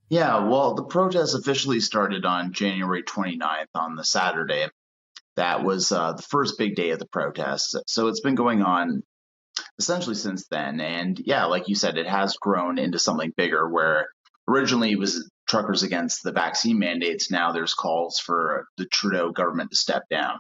Yeah, well, the protest officially started on January 29th on the Saturday. That was the first big day of the protest. So it's been going on essentially since then. And yeah, like you said, it has grown into something bigger where originally it was truckers against the vaccine mandates. Now there's calls for the Trudeau government to step down.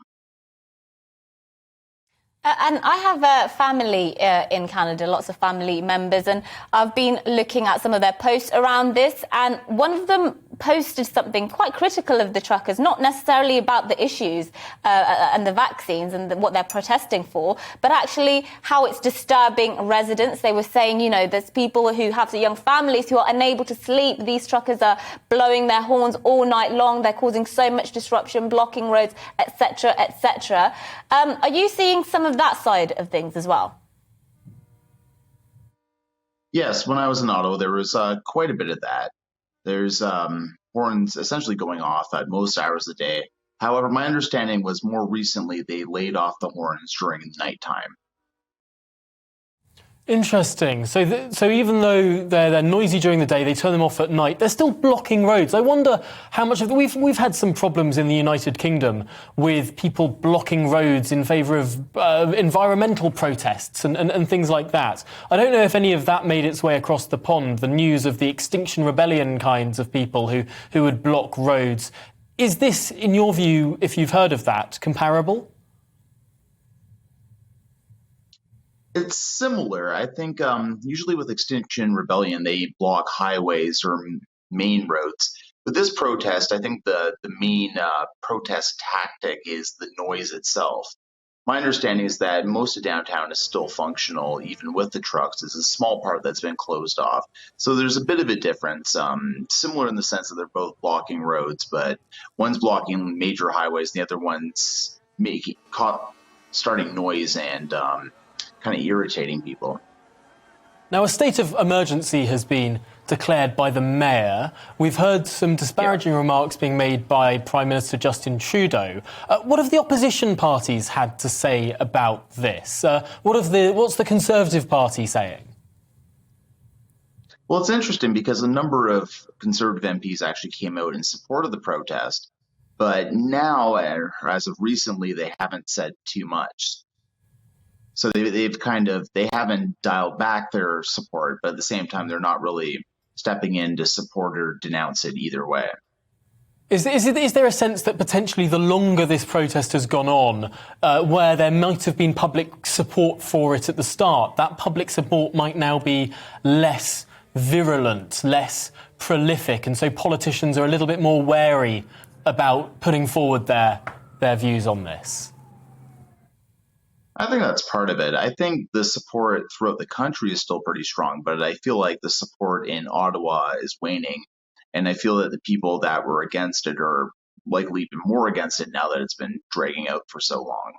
And I have a family in Canada, lots of family members, and I've been looking at some of their posts around this, and one of them posted something quite critical of the truckers, not necessarily about the issues and the vaccines and what they're protesting for, but actually how it's disturbing residents. They were saying, you know, there's people who have young families who are unable to sleep. These truckers are blowing their horns all night long. They're causing so much disruption, blocking roads, etc., etc. Are you seeing some of that side of things as well? Yes, when I was in Ottawa, there was quite a bit of that. There's horns essentially going off at most hours of the day. However, my understanding was more recently they laid off the horns during nighttime. Interesting. So even though they're noisy during the day, they turn them off at night. They're still blocking roads. I wonder how much of we've had some problems in the United Kingdom with people blocking roads in favour of environmental protests and things like that. I don't know if any of that made its way across the pond. The news of the Extinction Rebellion kinds of people who would block roads. Is this, in your view, if you've heard of that, comparable? It's similar. I think usually with Extinction Rebellion, they block highways or main roads. With this protest, I think the main protest tactic is the noise itself. My understanding is that most of downtown is still functional, even with the trucks. There's a small part that's been closed off. So there's a bit of a difference, similar in the sense that they're both blocking roads, but one's blocking major highways, the other one's starting noise and kind of irritating people. Now, a state of emergency has been declared by the mayor. We've heard some disparaging remarks being made by Prime Minister Justin Trudeau. What have the opposition parties had to say about this? What's the Conservative Party saying? Well, it's interesting because a number of Conservative MPs actually came out in support of the protest, but now, as of recently, they haven't said too much. So they haven't dialed back their support, but at the same time, they're not really stepping in to support or denounce it either way. Is there a sense that potentially the longer this protest has gone on, where there might have been public support for it at the start, that public support might now be less virulent, less prolific, and so politicians are a little bit more wary about putting forward their views on this? I think that's part of it. I think the support throughout the country is still pretty strong, but I feel like the support in Ottawa is waning. And I feel that the people that were against it are likely even more against it now that it's been dragging out for so long.